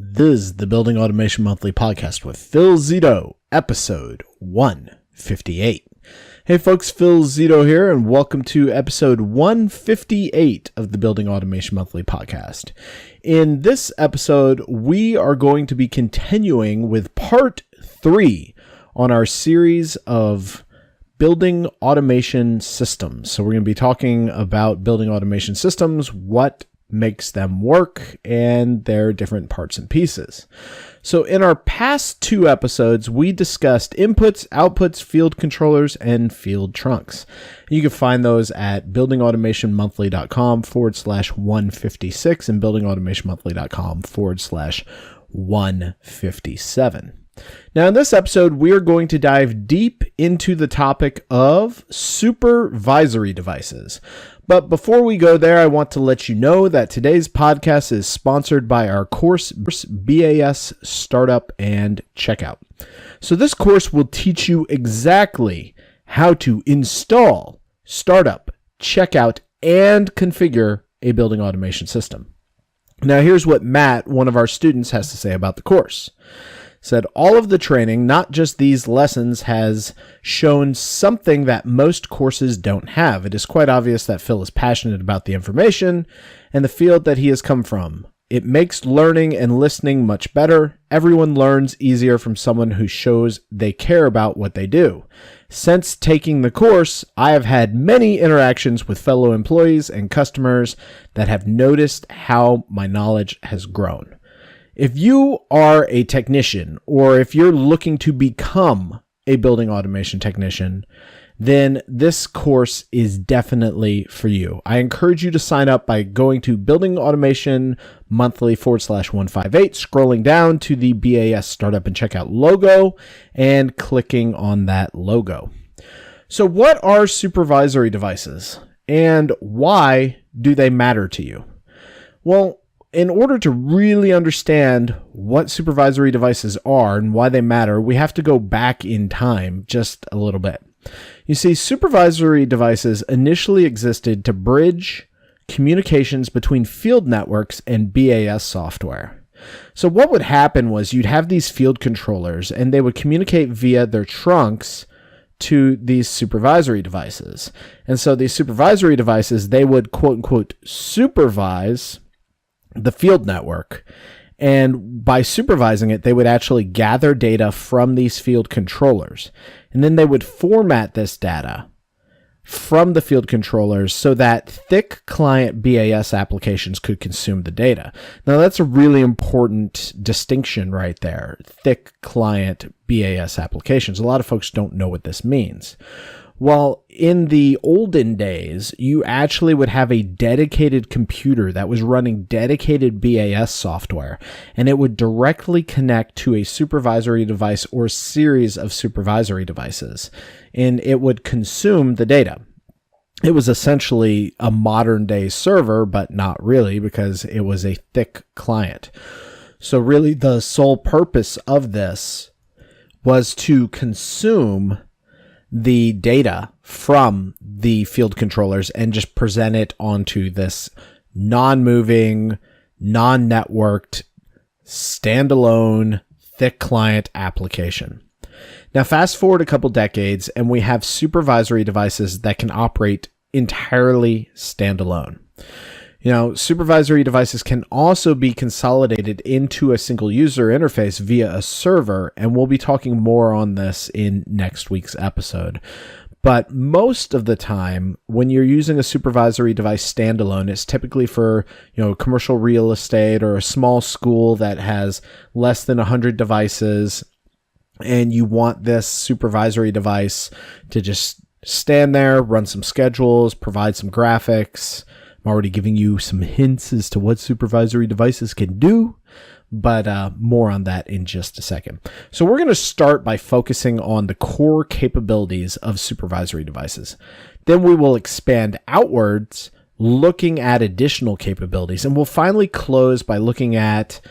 This is the Building Automation Monthly Podcast with Phil Zito, episode 158. Hey folks, Phil Zito here, and welcome to episode 158 of the Building Automation Monthly Podcast. In this episode, we are going to be continuing with part 3 on our series of building automation systems. So we're going to be talking about building automation systems, what makes them work, and their different parts and pieces. So in our past 2 episodes, we discussed inputs, outputs, field controllers, and field trunks. You can find those at buildingautomationmonthly.com/156 and buildingautomationmonthly.com/157. Now, in this episode, we are going to dive deep into the topic of supervisory devices. But before we go there, I want to let you know that today's podcast is sponsored by our course, BAS Startup and Checkout. So this course will teach you exactly how to install, startup, checkout, and configure a building automation system. Now, here's what Matt, one of our students, has to say about the course. Said all of the training, not just these lessons, has shown something that most courses don't have. It is quite obvious that Phil is passionate about the information and the field that he has come from. It makes learning and listening much better. Everyone learns easier from someone who shows they care about what they do. Since taking the course, I have had many interactions with fellow employees and customers that have noticed how my knowledge has grown. If you are a technician, or if you're looking to become a building automation technician, then this course is definitely for you. I encourage you to sign up by going to buildingautomationmonthly.com/158, scrolling down to the BAS Startup and Checkout logo, and clicking on that logo. So what are supervisory devices, and why do they matter to you? Well, in order to really understand what supervisory devices are and why they matter, we have to go back in time just a little bit. You see, supervisory devices initially existed to bridge communications between field networks and BAS software. So what would happen was you'd have these field controllers, and they would communicate via their trunks to these supervisory devices. And so these supervisory devices, they would quote unquote supervise the field network, and by supervising it, they would actually gather data from these field controllers, and then they would format this data from the field controllers so that thick client BAS applications could consume the data. Now, that's a really important distinction right there, thick client BAS applications. A lot of folks don't know what this means. Well, in the olden days, you actually would have a dedicated computer that was running dedicated BAS software, and it would directly connect to a supervisory device or series of supervisory devices, and it would consume the data. It was essentially a modern day server, but not really, because it was a thick client. So really the sole purpose of this was to consume the data from the field controllers and just present it onto this non-moving, non-networked, standalone, thick client application. Now, fast forward a couple decades, and we have supervisory devices that can operate entirely standalone. You know, supervisory devices can also be consolidated into a single user interface via a server, and we'll be talking more on this in next week's episode. But most of the time, when you're using a supervisory device standalone, it's typically for, commercial real estate or a small school that has less than 100 devices, and you want this supervisory device to just stand there, run some schedules, provide some graphics. I'm already giving you some hints as to what supervisory devices can do, but more on that in just a second. So we're going to start by focusing on the core capabilities of supervisory devices. Then we will expand outwards, looking at additional capabilities, and we'll finally close by looking at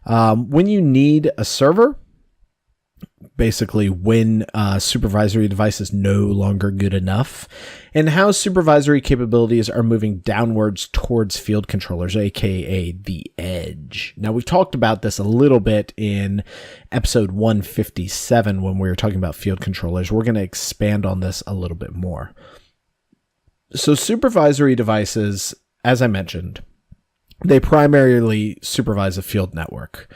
when you need a server, basically when a supervisory device is no longer good enough, and how supervisory capabilities are moving downwards towards field controllers, aka the edge. Now, we've talked about this a little bit in episode 157 when we were talking about field controllers. We're going to expand on this a little bit more. So supervisory devices, as I mentioned, they primarily supervise a field network.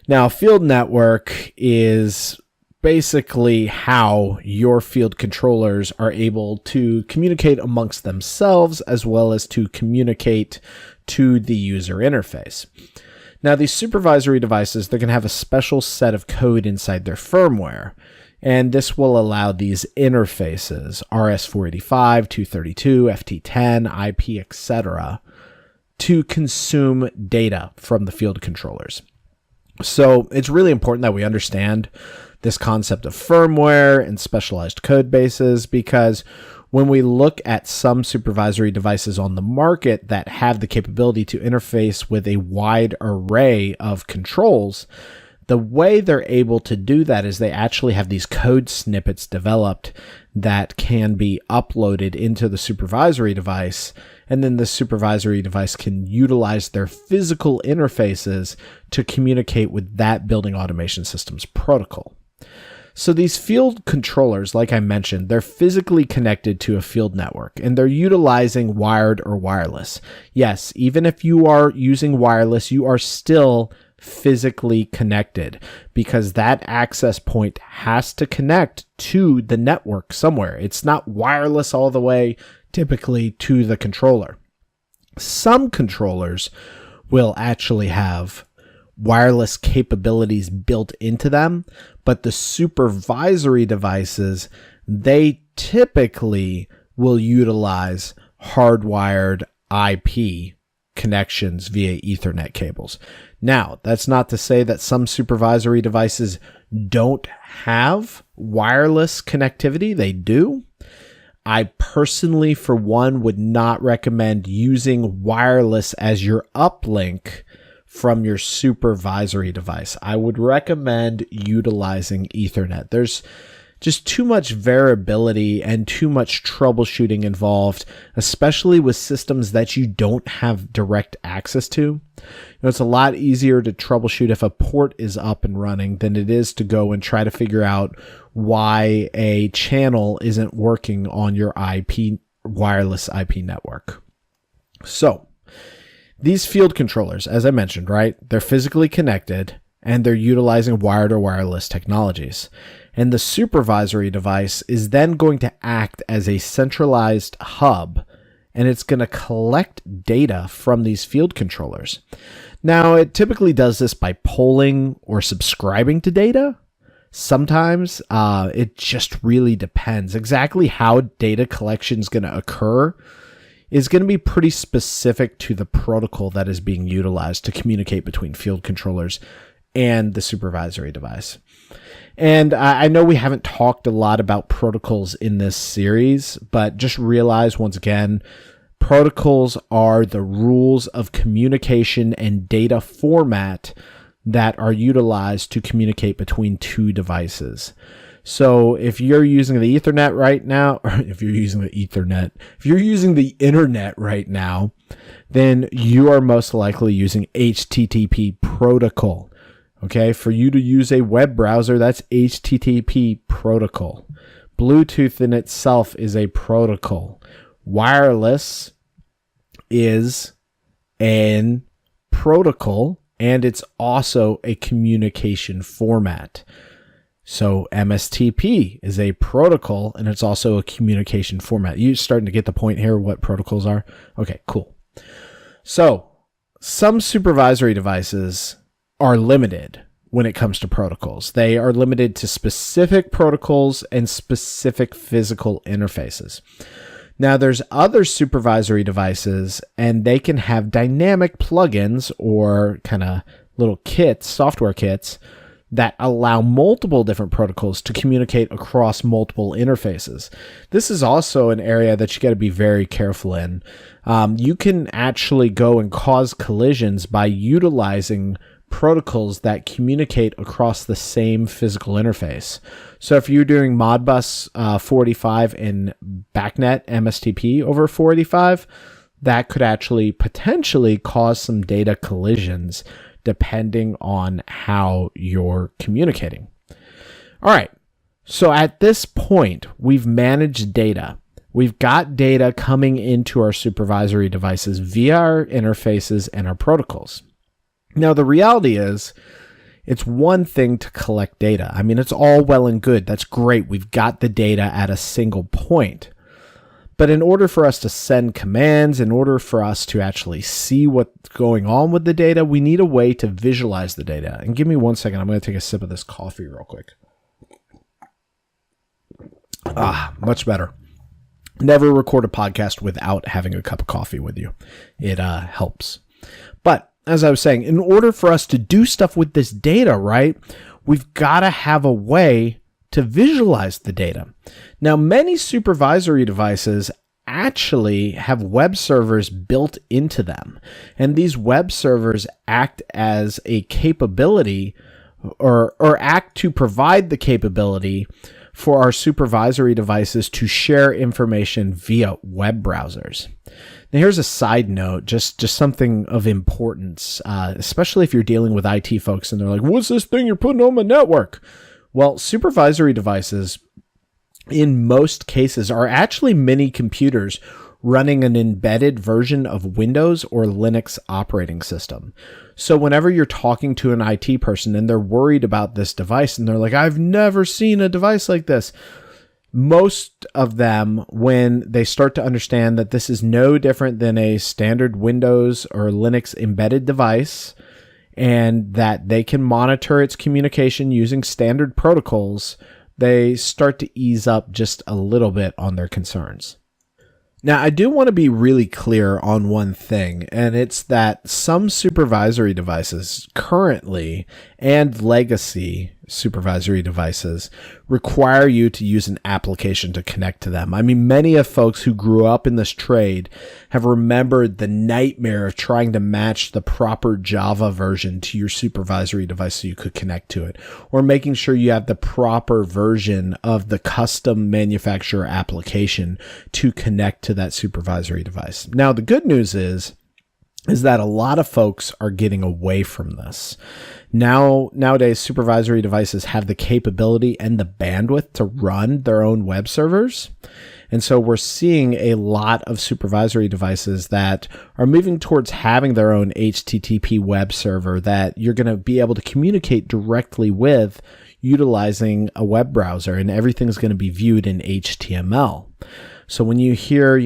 Now, field network is basically how your field controllers are able to communicate amongst themselves as well as to communicate to the user interface. Now, these supervisory devices, they're going to have a special set of code inside their firmware, and this will allow these interfaces, RS-485, 232, FT10, IP, etc., to consume data from the field controllers. So it's really important that we understand this concept of firmware and specialized code bases, because when we look at some supervisory devices on the market that have the capability to interface with a wide array of controls, the way they're able to do that is they actually have these code snippets developed that can be uploaded into the supervisory device, and then the supervisory device can utilize their physical interfaces to communicate with that building automation system's protocol. So these field controllers, like I mentioned, they're physically connected to a field network, and they're utilizing wired or wireless. Yes, even if you are using wireless, you are still physically connected, because that access point has to connect to the network somewhere. It's not wireless all the way, typically, to the controller. Some controllers will actually have wireless capabilities built into them, but the supervisory devices, they typically will utilize hardwired IP connections via Ethernet cables. Now, that's not to say that some supervisory devices don't have wireless connectivity. They do. I personally, for one, would not recommend using wireless as your uplink from your supervisory device. I would recommend utilizing Ethernet. There's just too much variability and too much troubleshooting involved, especially with systems that you don't have direct access to. It's a lot easier to troubleshoot if a port is up and running than it is to go and try to figure out why a channel isn't working on your wireless IP network. So, these field controllers, as I mentioned, right, they're physically connected and they're utilizing wired or wireless technologies. And the supervisory device is then going to act as a centralized hub, and it's going to collect data from these field controllers. Now, it typically does this by polling or subscribing to data. Sometimes it just really depends. Exactly how data collection is going to occur is going to be pretty specific to the protocol that is being utilized to communicate between field controllers and the supervisory device. And I know we haven't talked a lot about protocols in this series, but just realize once again, protocols are the rules of communication and data format that are utilized to communicate between two devices. So if you're using the Ethernet right now, or if you're using the internet right now, then you are most likely using HTTP protocol. Okay, for you to use a web browser, that's HTTP protocol. Bluetooth in itself is a protocol. Wireless is an protocol, and it's also a communication format. So MSTP is a protocol, and it's also a communication format. You're starting to get the point here, what protocols are? Okay, cool. So some supervisory devices are limited when it comes to protocols. They are limited to specific protocols and specific physical interfaces. Now, there's other supervisory devices, and they can have dynamic plugins or kind of little kits, software kits, that allow multiple different protocols to communicate across multiple interfaces. This is also an area that you got to be very careful in. You can actually go and cause collisions by utilizing protocols that communicate across the same physical interface. So if you're doing Modbus 485 and BACnet MSTP over 485, that could actually potentially cause some data collisions depending on how you're communicating. All right, so at this point, we've managed data. We've got data coming into our supervisory devices via our interfaces and our protocols. Now, the reality is, it's one thing to collect data. I mean, it's all well and good. That's great. We've got the data at a single point. But in order for us to send commands, in order for us to actually see what's going on with the data, we need a way to visualize the data. And give me 1 second. I'm going to take a sip of this coffee real quick. Much better. Never record a podcast without having a cup of coffee with you. It helps. But as I was saying, in order for us to do stuff with this data, right, we've got to have a way to visualize the data. Now, many supervisory devices actually have web servers built into them. And these web servers act as a capability or act to provide the capability for our supervisory devices to share information via web browsers. Now, here's a side note, just something of importance, especially if you're dealing with IT folks and they're like, what's this thing you're putting on my network? Well, supervisory devices, in most cases, are actually mini computers running an embedded version of Windows or Linux operating system. So whenever you're talking to an IT person and they're worried about this device and they're like, I've never seen a device like this, most of them, when they start to understand that this is no different than a standard Windows or Linux embedded device and that they can monitor its communication using standard protocols, they start to ease up just a little bit on their concerns. Now, I do want to be really clear on one thing, and it's that some supervisory devices currently and legacy supervisory devices require you to use an application to connect to them. I mean, many of folks who grew up in this trade have remembered the nightmare of trying to match the proper Java version to your supervisory device so you could connect to it, or making sure you have the proper version of the custom manufacturer application to connect to that supervisory device. Now, the good news is that a lot of folks are getting away from this. Nowadays, supervisory devices have the capability and the bandwidth to run their own web servers. And so we're seeing a lot of supervisory devices that are moving towards having their own HTTP web server that you're going to be able to communicate directly with utilizing a web browser, and everything's going to be viewed in HTML. So when you hear,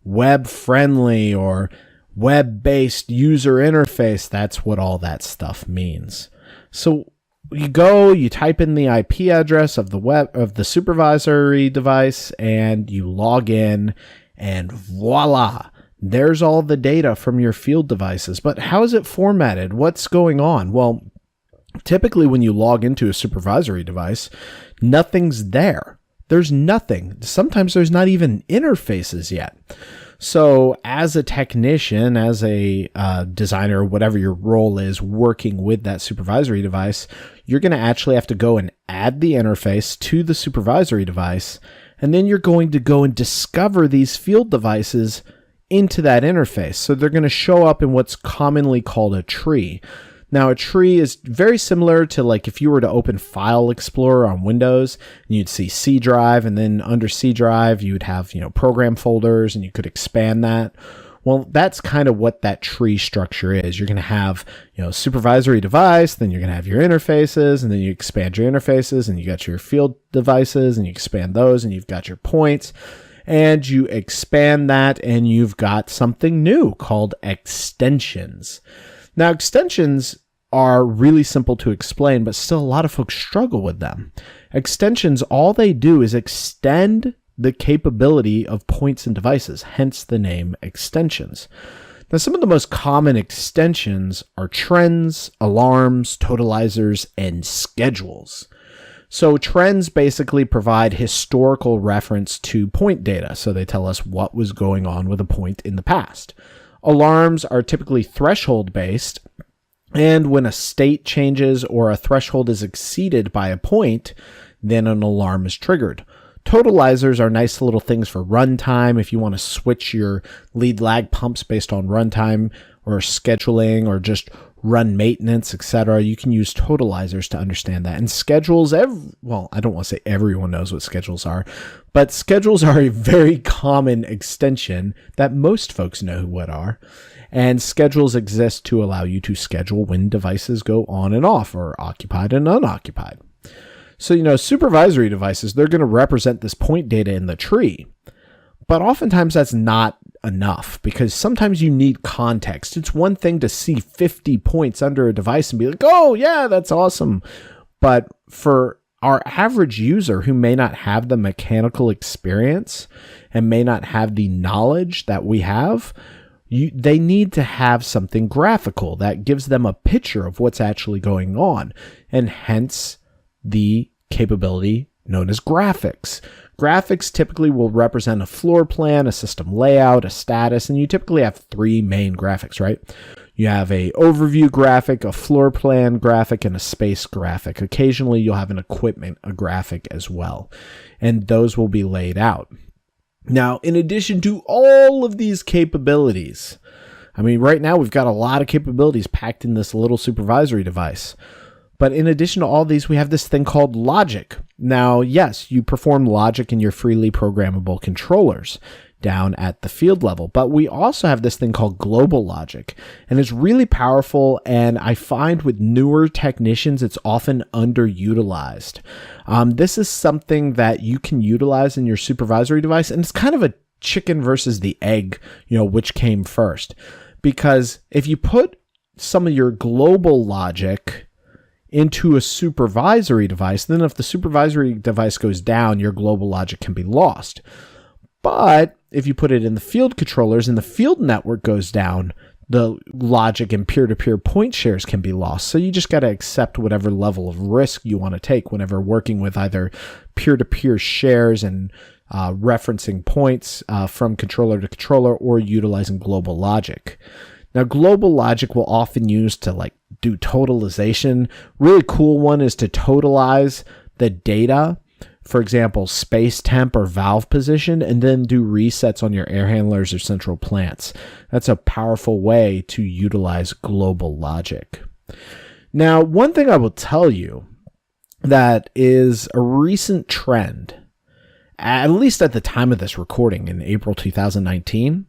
web friendly or web-based user interface, that's what all that stuff means. So you type in the IP address of the supervisory device, and you log in, and voila, there's all the data from your field devices. But how is it formatted? What's going on? Well, typically when you log into a supervisory device, nothing's there. There's nothing. Sometimes there's not even interfaces yet. So as a technician, as a designer, whatever your role is working with that supervisory device, you're going to actually have to go and add the interface to the supervisory device. And then you're going to go and discover these field devices into that interface. So they're going to show up in what's commonly called a tree. Now, a tree is very similar to like if you were to open File Explorer on Windows, and you'd see C drive, and then under C drive, you would have, program folders, and you could expand that. Well, that's kind of what that tree structure is. You're going to have, supervisory device, then you're going to have your interfaces, and then you expand your interfaces, and you got your field devices, and you expand those, and you've got your points, and you expand that, and you've got something new called extensions. Now, extensions are really simple to explain, but still a lot of folks struggle with them. Extensions, all they do is extend the capability of points and devices, hence the name extensions. Now, some of the most common extensions are trends, alarms, totalizers, and schedules. So trends basically provide historical reference to point data, so they tell us what was going on with a point in the past. Alarms are typically threshold-based, And when a state changes or a threshold is exceeded by a point, then an alarm is triggered. Totalizers are nice little things for runtime. If you want to switch your lead lag pumps based on runtime or scheduling or just run maintenance, etc., you can use totalizers to understand that. And schedules, I don't want to say everyone knows what schedules are, but schedules are a very common extension that most folks know what are. And schedules exist to allow you to schedule when devices go on and off or occupied and unoccupied. So, supervisory devices, they're going to represent this point data in the tree. But oftentimes that's not enough because sometimes you need context. It's one thing to see 50 points under a device and be like, oh, yeah, that's awesome. But for our average user who may not have the mechanical experience and may not have the knowledge that we have, they need to have something graphical that gives them a picture of what's actually going on, and hence the capability known as graphics. Graphics typically will represent a floor plan, a system layout, a status, and you typically have three main graphics, right? You have a overview graphic, a floor plan graphic, and a space graphic. Occasionally you'll have an equipment graphic as well, and those will be laid out. Now, in addition to all of these capabilities, right now we've got a lot of capabilities packed in this little supervisory device. But in addition to all these, we have this thing called logic. Now, yes, you perform logic in your freely programmable controllers down at the field level, but we also have this thing called global logic, and it's really powerful, and I find with newer technicians, it's often underutilized. This is something that you can utilize in your supervisory device, and it's kind of a chicken versus the egg, which came first. Because if you put some of your global logic into a supervisory device, then if the supervisory device goes down, your global logic can be lost. But if you put it in the field controllers and the field network goes down, the logic and peer-to-peer point shares can be lost. So you just got to accept whatever level of risk you want to take whenever working with either peer-to-peer shares and referencing points from controller to controller or utilizing global logic. Now, global logic will often use to do totalization. Really cool one is to totalize the data, for example, space temp or valve position, and then do resets on your air handlers or central plants. That's a powerful way to utilize global logic. Now, one thing I will tell you that is a recent trend, at least at the time of this recording in April 2019,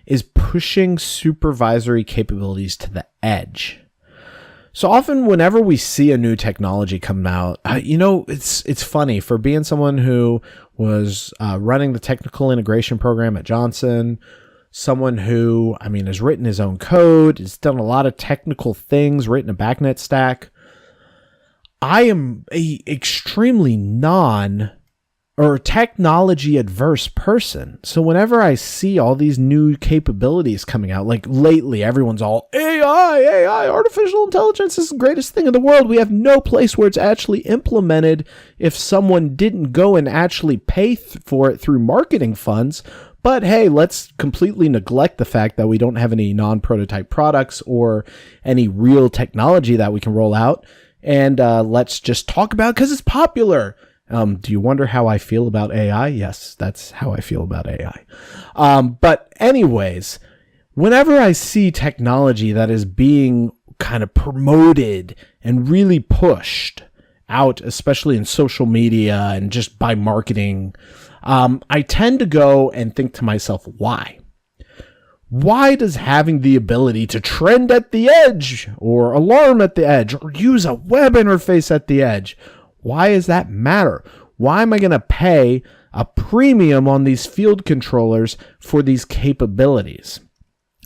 is pushing supervisory capabilities to the edge. So often whenever we see a new technology come out, it's funny for being someone who was running the technical integration program at Johnson, someone who, has written his own code, has done a lot of technical things, written a backnet stack. I am a extremely technology adverse person. So whenever I see all these new capabilities coming out, like lately, everyone's all AI, artificial intelligence is the greatest thing in the world. We have no place where it's actually implemented if someone didn't go and actually pay for it through marketing funds. But hey, let's completely neglect the fact that we don't have any non-prototype products or any real technology that we can roll out. And let's just talk about it because it's popular. Do you wonder how I feel about AI? Yes, that's how I feel about AI. But anyways, whenever I see technology that is being kind of promoted and really pushed out, especially in social media and just by marketing, I tend to go and think to myself, why? Why does having the ability to trend at the edge or alarm at the edge or use a web interface at the edge, why does that matter? Why am I going to pay a premium on these field controllers for these capabilities?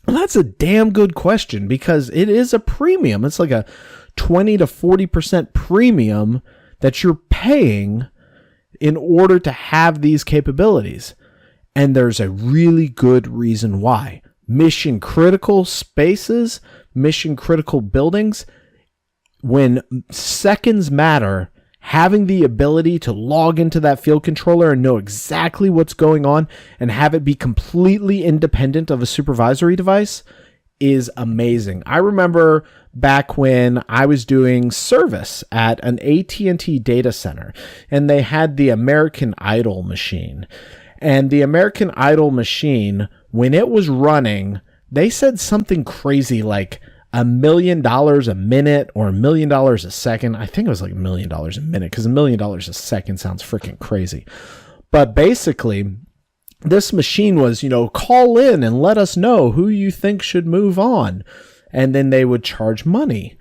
Well, that's a damn good question because it is a premium. It's like a 20 to 40% premium that you're paying in order to have these capabilities. And there's a really good reason why. Mission critical spaces, mission critical buildings, when seconds matter, having the ability to log into that field controller and know exactly what's going on and have it be completely independent of a supervisory device is amazing. I remember back when I was doing service at an AT&T data center, and they had the American Idol machine. And the American Idol machine, when it was running, they said something crazy like $1 million a minute or $1 million a second. I think it was like $1 million a minute, because $1 million a second sounds freaking crazy. But basically, this machine was, call in and let us know who you think should move on. And then they would charge money.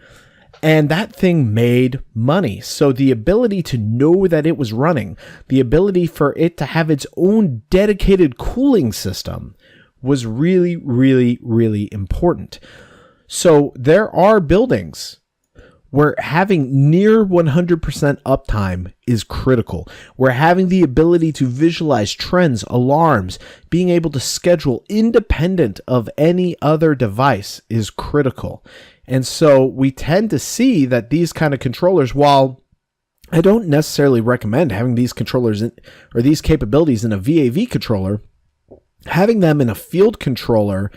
And that thing made money. So the ability to know that it was running, the ability for it to have its own dedicated cooling system was really, really, really important. So there are buildings where having near 100% uptime is critical, where having the ability to visualize trends, alarms, being able to schedule independent of any other device is critical. And so we tend to see that these kind of controllers, while I don't necessarily recommend having these controllers or these capabilities in a VAV controller, having them in a field controller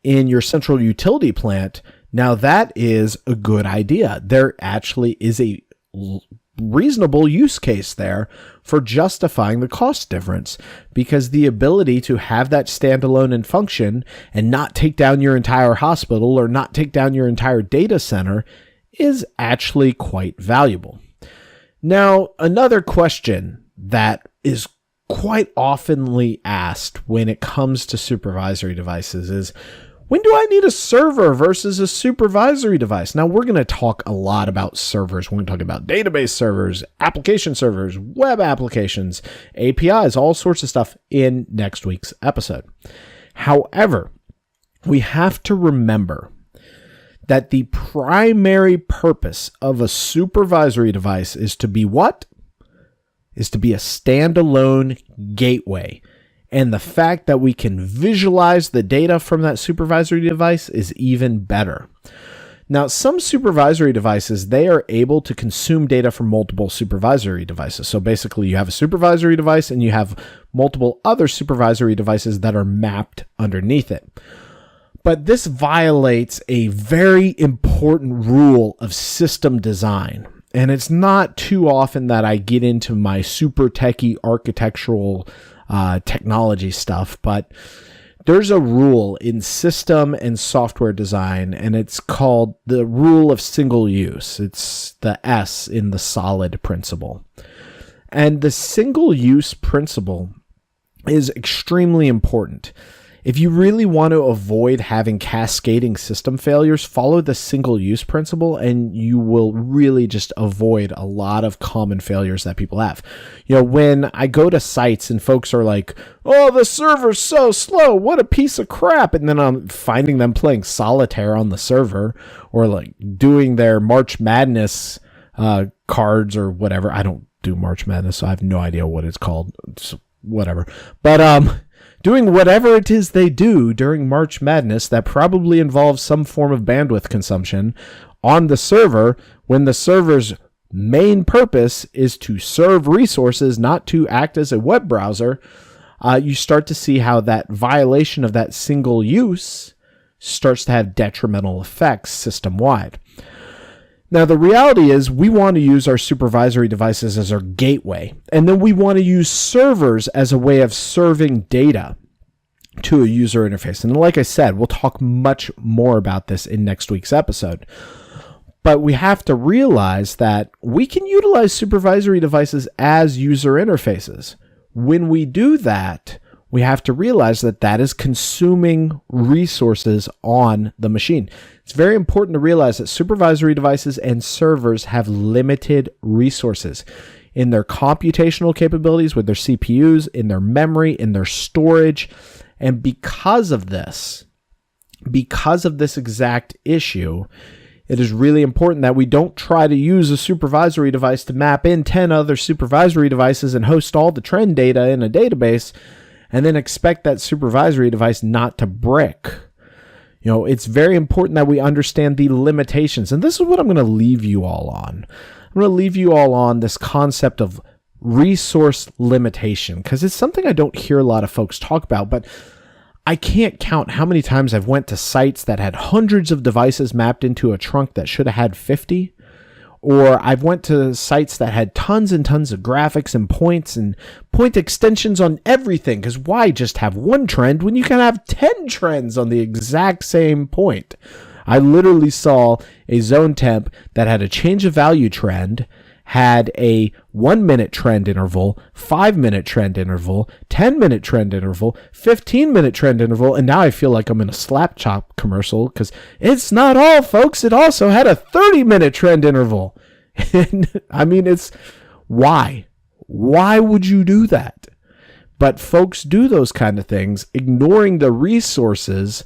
in your central utility plant, now that is a good idea. There actually is a reasonable use case there for justifying the cost difference, because the ability to have that standalone and function and not take down your entire hospital or not take down your entire data center is actually quite valuable. Now, another question that is quite oftenly asked when it comes to supervisory devices is, when do I need a server versus a supervisory device? Now, we're going to talk a lot about servers. We're going to talk about database servers, application servers, web applications, APIs, all sorts of stuff in next week's episode. However, we have to remember that the primary purpose of a supervisory device is to be what? Is to be a standalone gateway. And the fact that we can visualize the data from that supervisory device is even better. Now, some supervisory devices, they are able to consume data from multiple supervisory devices. So basically, you have a supervisory device and you have multiple other supervisory devices that are mapped underneath it. But this violates a very important rule of system design. And it's not too often that I get into my super techie architectural technology stuff, but there's a rule in system and software design, and it's called the rule of single use. It's the S in the SOLID principle. And the single use principle is extremely important. If you really want to avoid having cascading system failures, follow the single use principle and you will really just avoid a lot of common failures that people have. When I go to sites and folks are like, oh, the server's so slow, what a piece of crap. And then I'm finding them playing solitaire on the server or like doing their March Madness cards or whatever. I don't do March Madness, so I have no idea what it's called. It's whatever. But, doing whatever it is they do during March Madness that probably involves some form of bandwidth consumption on the server, when the server's main purpose is to serve resources, not to act as a web browser, you start to see how that violation of that single use starts to have detrimental effects system-wide. Now, the reality is we want to use our supervisory devices as our gateway, and then we want to use servers as a way of serving data to a user interface. And like I said, we'll talk much more about this in next week's episode. But we have to realize that we can utilize supervisory devices as user interfaces. When we do that, we have to realize that that is consuming resources on the machine. It's very important to realize that supervisory devices and servers have limited resources in their computational capabilities with their CPUs, in their memory, in their storage. And because of this exact issue, it is really important that we don't try to use a supervisory device to map in 10 other supervisory devices and host all the trend data in a database and then expect that supervisory device not to brick. It's very important that we understand the limitations. And this is what I'm going to leave you all on. I'm going to leave you all on this concept of resource limitation, because it's something I don't hear a lot of folks talk about, but I can't count how many times I've went to sites that had hundreds of devices mapped into a trunk that should have had 50. Or I've went to sites that had tons and tons of graphics and points and point extensions on everything. Because why just have one trend when you can have 10 trends on the exact same point? I literally saw a zone temp that had a change of value trend, had a 1 minute trend interval, 5 minute trend interval, 10 minute trend interval, 15-minute trend interval, and now I feel like I'm in a slap chop commercial because it's not all, folks. It also had a 30-minute trend interval. And I mean, it's why? Why would you do that? But folks do those kind of things, ignoring the resources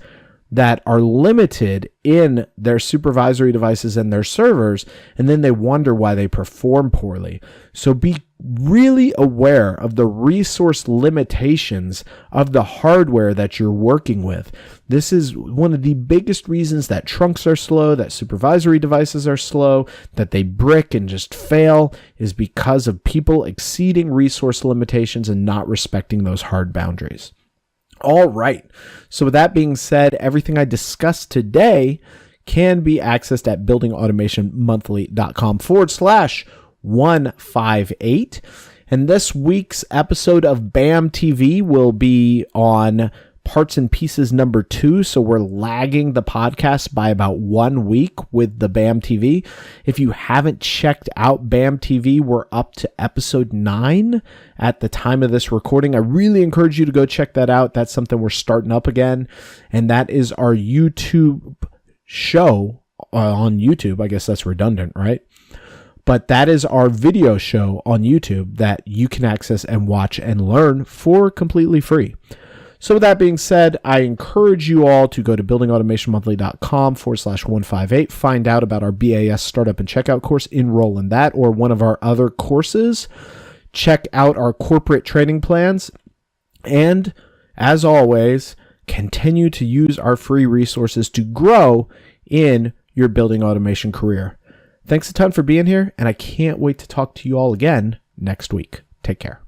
that are limited in their supervisory devices and their servers, and then they wonder why they perform poorly. So be really aware of the resource limitations of the hardware that you're working with. This is one of the biggest reasons that trunks are slow, that supervisory devices are slow, that they brick and just fail, is because of people exceeding resource limitations and not respecting those hard boundaries. All right. So with that being said, everything I discussed today can be accessed at buildingautomationmonthly.com/158. And this week's episode of BAM TV will be on parts and pieces number 2. So we're lagging the podcast by about 1 week with the BAM TV. If you haven't checked out BAM TV, we're up to episode 9 at the time of this recording. I really encourage you to go check that out. That's something we're starting up again. And that is our YouTube show on YouTube. I guess that's redundant, right? But that is our video show on YouTube that you can access and watch and learn for completely free. So with that being said, I encourage you all to go to buildingautomationmonthly.com/158, find out about our BAS startup and checkout course, enroll in that or one of our other courses, check out our corporate training plans, and as always, continue to use our free resources to grow in your building automation career. Thanks a ton for being here, and I can't wait to talk to you all again next week. Take care.